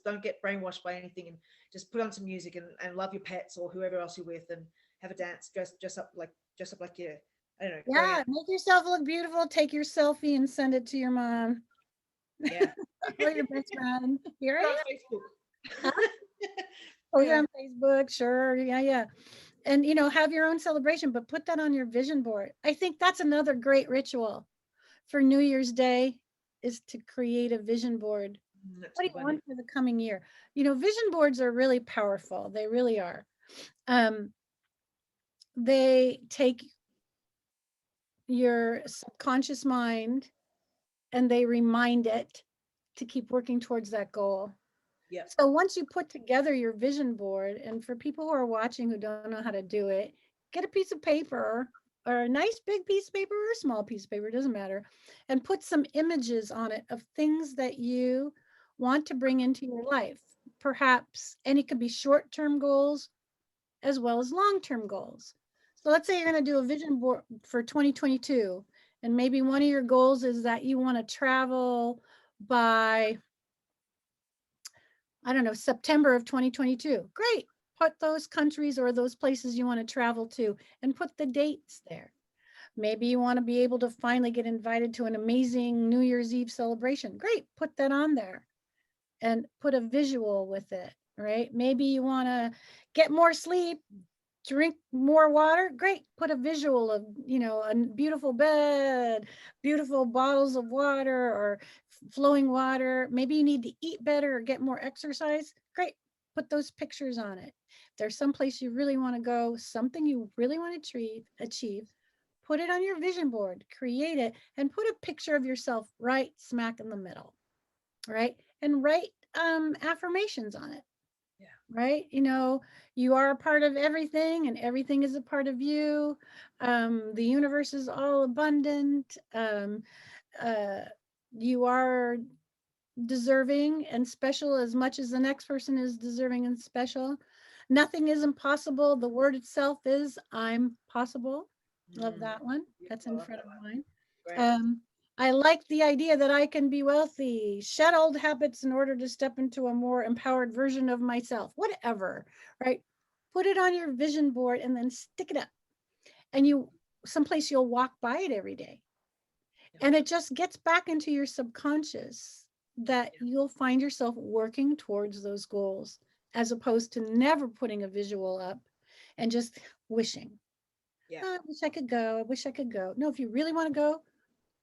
don't get brainwashed by anything, and just put on some music and love your pets or whoever else you're with, and have a dance. Dress up like you. I don't know. Yeah, make yourself look beautiful. Take your selfie and send it to your mom. Yeah. Or your best friend. You're on Facebook. Huh? Oh, you're on Facebook. Sure. Yeah. And, have your own celebration, but put that on your vision board. I think that's another great ritual for New Year's Day, is to create a vision board. What do you want for the coming year? Vision boards are really powerful. They really are. They take your subconscious mind and they remind it to keep working towards that goal. Yeah. So once you put together your vision board, and for people who are watching who don't know how to do it, get a piece of paper, or a nice big piece of paper or a small piece of paper, doesn't matter, and put some images on it of things that you want to bring into your life. Perhaps, and it could be short-term goals as well as long-term goals. So let's say you're going to do a vision board for 2022, and maybe one of your goals is that you want to travel by, I don't know, September of 2022. Great. Put those countries or those places you want to travel to and put the dates there. Maybe you want to be able to finally get invited to an amazing New Year's Eve celebration. Great. Put that on there and put a visual with it, right? Maybe you want to get more sleep, drink more water. Great. Put a visual of, a beautiful bed, beautiful bottles of water or flowing water. Maybe you need to eat better or get more exercise. Great. Put those pictures on it. If there's someplace you really want to go, something you really want to achieve, put it on your vision board, create it, and put a picture of yourself right smack in the middle, right? And write affirmations on it. Yeah. Right? You are a part of everything and everything is a part of you. The universe is all abundant. You are deserving and special as much as the next person is deserving and special. Nothing is impossible. The word itself is I'm possible. Love that one. That's in front of mine. I like the idea that I can be wealthy, shed old habits in order to step into a more empowered version of myself, whatever, right? Put it on your vision board and then stick it up. And someplace you'll walk by it every day. And it just gets back into your subconscious that you'll find yourself working towards those goals, as opposed to never putting a visual up and just wishing. Yeah. Oh, I wish I could go. I wish I could go. No, if you really want to go,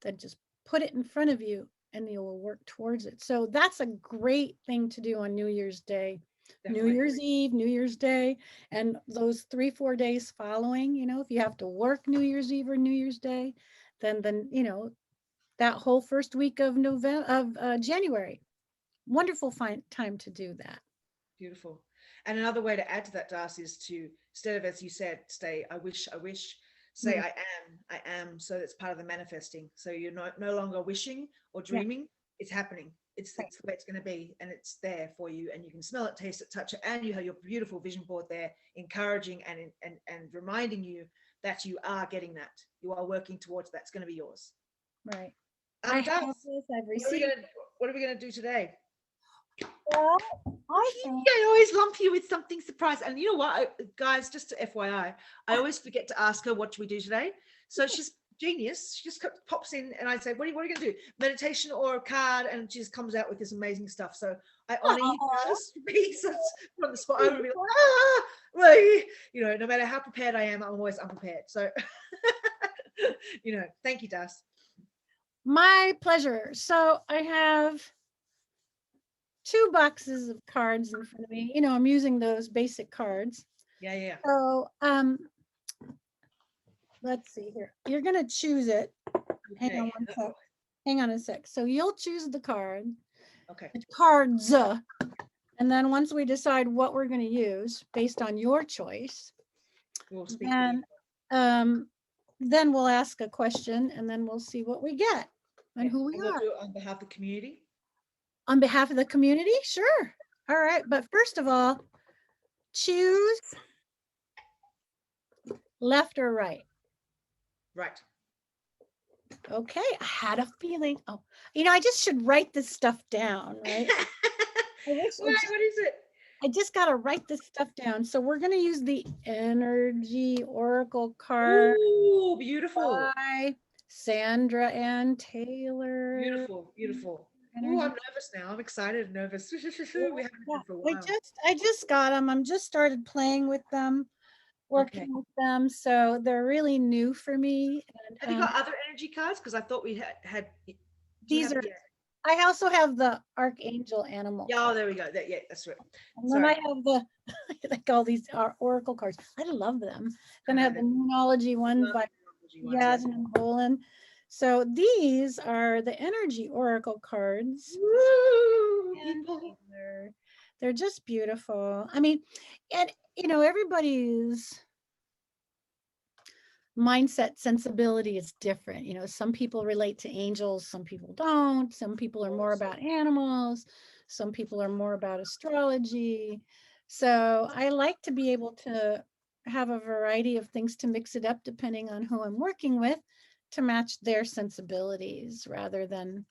then just put it in front of you and you'll work towards it. So that's a great thing to do on New Year's Day. Definitely. New Year's Eve, New Year's Day, and those 3-4 days following, if you have to work New Year's Eve or New Year's Day, then that whole first week of January, wonderful time to do that. Beautiful. And another way to add to that, Darcy, is to, instead of, as you said, say, I wish, say, I am. So that's part of the manifesting. So you're no longer wishing or dreaming. It's happening. It's the way it's going to be, and it's there for you, and you can smell it, taste it, touch it, and you have your beautiful vision board there, encouraging and reminding you that you are getting that. You are working towards that's going to be yours. Right. I Darcy, have this, I've received. what are we going to do today? Well, I think I always lump you with something surprise. And you know what, guys, just to FYI, I always forget to ask her what should we do today. So she's genius. She just pops in and I say, what are you going to do? Meditation or a card? And she just comes out with this amazing stuff. So I honor you guys from the spot. I would be like, well, you know, no matter how prepared I am, I'm always unprepared. So, you know, thank you, Das. my pleasure. So I have 2 boxes of cards in front of me. You know, I'm using those basic cards. Yeah. So let's see here. You're gonna choose it. Okay. Hang on one sec. Hang on a sec. So you'll choose the card. Okay. The cards. And then once we decide what we're going to use based on your choice, We'll speak then we'll ask a question and then we'll see what we get and who we we'll are. do it on behalf of the community. On behalf of the community? Sure. All right. But first of all, choose left or right. Right. Okay. I had a feeling. Oh, you know, I just should write this stuff down, right? What is it? I just got to write this stuff down. So we're going to use the energy oracle card. Ooh, beautiful. By Sandra Ann Taylor. Beautiful. Ooh, I'm nervous now. I'm excited and nervous. We haven't done for a while. I just got them. I'm just started playing with them, working with them. So they're really new for me. And, have you got other energy cards? Because I thought we had these are. I also have the archangel animal. Yeah, oh, there we go. Yeah, that's right. And then I have the like all these oracle cards. I love them. Then I have the numerology one by Yasmin and Bolin. So these are the energy oracle cards. And they're just beautiful. I mean, and you know, everybody's mindset sensibility is different. You know, some people relate to angels, some people don't. Some people are more about animals, some people are more about astrology. So I like to be able to have a variety of things to mix it up depending on who I'm working with to match their sensibilities rather than,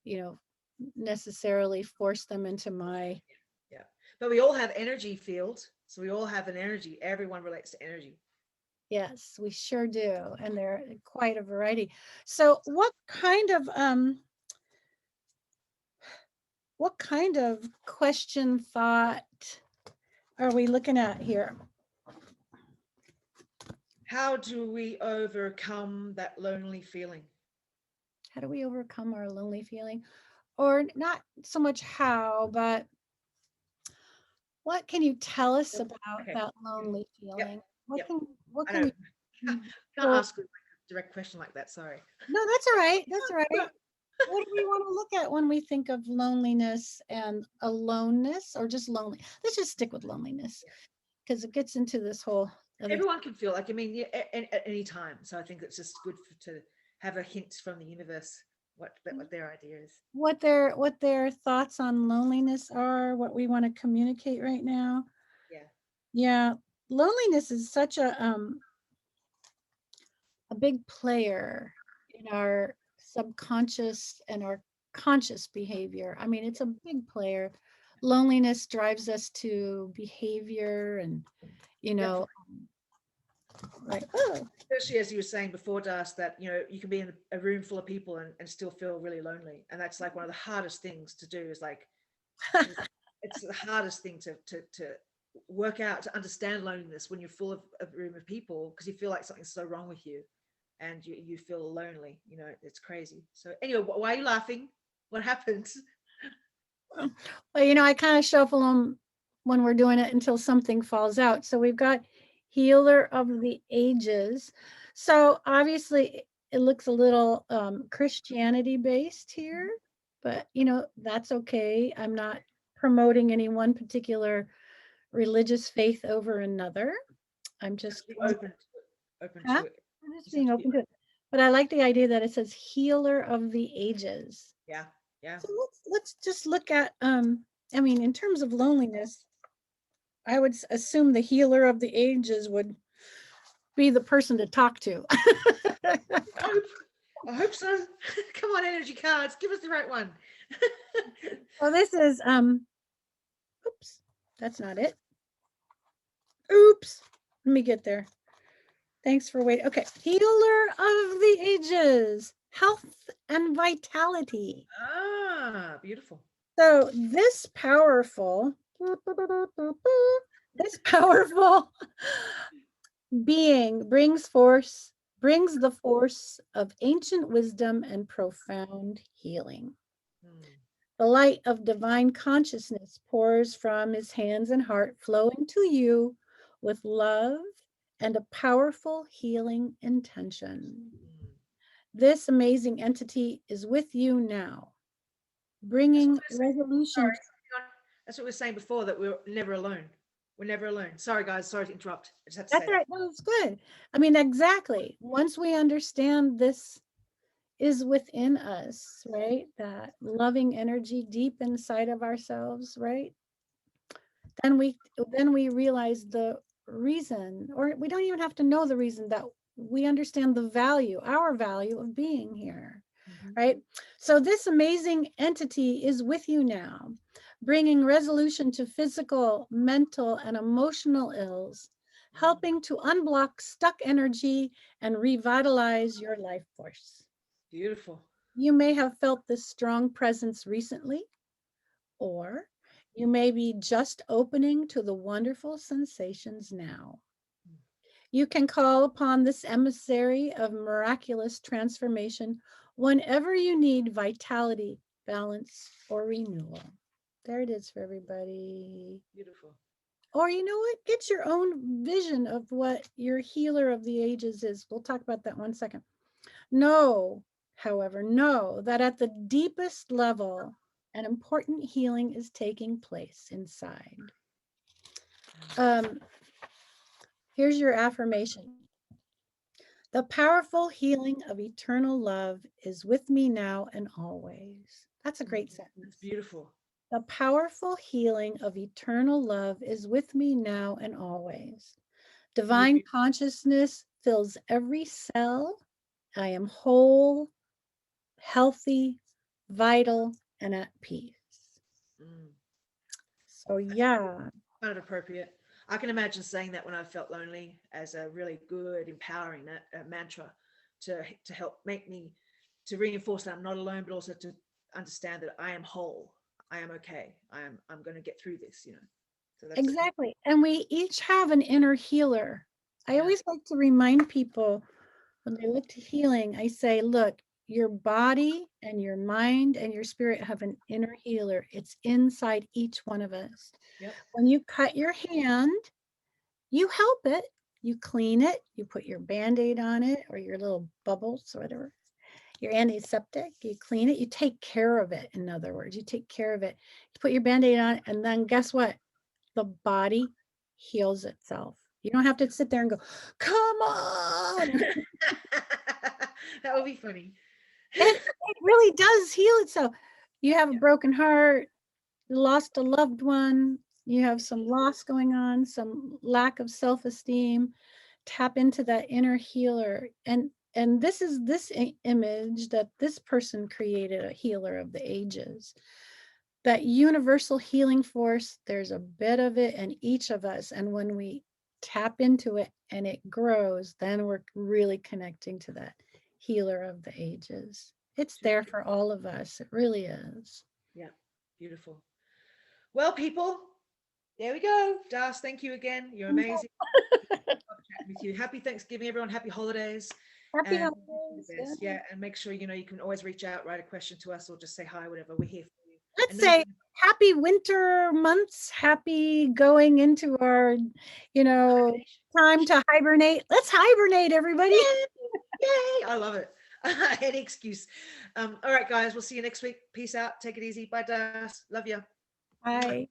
you know, necessarily force them into my. Yeah, but we all have energy fields, so we all have an energy. Everyone relates to energy. Yes, we sure do. And they're quite a variety. So what kind of question thought are we looking at here? How do we overcome that lonely feeling? How do we overcome our lonely feeling? Or not so much how, but what can you tell us about that lonely feeling? What can you can't ask a direct question like that, sorry. No, that's all right. That's all right. What do we want to look at when we think of loneliness and aloneness, or just lonely? Let's just stick with loneliness because it gets into this whole. Everyone can feel like, I mean, at any time. So I think it's just good to have a hint from the universe what their idea is. What their thoughts on loneliness are, what we want to communicate right now. Yeah. Loneliness is such a big player in our subconscious and our conscious behavior. I mean, it's a big player. Loneliness drives us to behavior and, you know, right. Especially as you were saying before, Das, that, you know, you can be in a room full of people and still feel really lonely. And that's like one of the hardest things to do is like, it's the hardest thing to work out, to understand loneliness when you're full of a room of people, because you feel like something's so wrong with you and you feel lonely, you know, it's crazy. So anyway, why are you laughing? What happened? Well, you know, I kind of shuffle them when we're doing it until something falls out. So we've got healer of the ages. So obviously it looks a little Christianity based here, but you know, that's okay. I'm not promoting any one particular religious faith over another. I'm just open to it. I'm just being open to it. But I like the idea that it says healer of the ages. Yeah. So let's just look at I mean, in terms of loneliness, I would assume the healer of the ages would be the person to talk to. I hope so. Come on, energy cards, give us the right one. Well, this is oops, that's not it. Oops, let me get there. Thanks for waiting. Okay, healer of the ages, health and vitality. Ah, beautiful. So this powerful being brings the force of ancient wisdom and profound healing. The light of divine consciousness pours from his hands and heart, flowing to you with love and a powerful healing intention. This amazing entity is with you now, bringing resolution. That's what we were saying before, that we're never alone. We're never alone. Sorry, guys. Sorry to interrupt. I just have to That's say right. No, it's good. I mean, exactly. Once we understand this is within us, right? That loving energy deep inside of ourselves, right? Then we realize the reason, or we don't even have to know the reason, that we understand the value, our value of being here. Right? So this amazing entity is with you now, bringing resolution to physical, mental, and emotional ills, helping to unblock stuck energy and revitalize your life force. Beautiful. You may have felt this strong presence recently, or you may be just opening to the wonderful sensations now. You can call upon this emissary of miraculous transformation whenever you need vitality, balance, or renewal. There it is for everybody. Beautiful. Or you know what? Get your own vision of what your healer of the ages is. We'll talk about that one second. Know, however, know that at the deepest level, an important healing is taking place inside. Here's your affirmation. The powerful healing of eternal love is with me now and always. That's a great sentence. That's beautiful. The powerful healing of eternal love is with me now and always. Divine consciousness fills every cell. I am whole, healthy, vital, and at peace. So yeah. Kind of appropriate. I can imagine saying that when I felt lonely, as a really good, empowering mantra to help make me, to reinforce that I'm not alone, but also to understand that I am whole, I am okay, I'm going to get through this, So that's exactly. And we each have an inner healer. I always like to remind people when they look to healing, I say, look, your body and your mind and your spirit have an inner healer. It's inside each one of us. Yep. When you cut your hand, you help it, you clean it, you put your Band-Aid on it or your little bubbles or whatever, your antiseptic, you clean it, you take care of it. In other words, you take care of it. You put your Band-Aid on, and then guess what? The body heals itself. You don't have to sit there and go, come on. That would be funny. It really does heal itself. You have a broken heart, lost a loved one, you have some loss going on, some lack of self-esteem. Tap into that inner healer. And this is this image that this person created, a healer of the ages. That universal healing force, there's a bit of it in each of us. And when we tap into it and it grows, then we're really connecting to that healer of the ages. It's there for all of us. It really is. Yeah, beautiful. Well, people, there we go. Darcy, thank you again. You're amazing. Love chatting with you. Happy Thanksgiving, everyone. Happy holidays. Happy And holidays. yeah, and make sure you can always reach out, write a question to us, or just say hi, whatever. We're here for you. Let's say happy winter months, happy going into our, time to hibernate. Let's hibernate, everybody. Yay! I love it. Any excuse. All right, guys, we'll see you next week. Peace out. Take it easy. Bye, Darcy. Love you. Bye.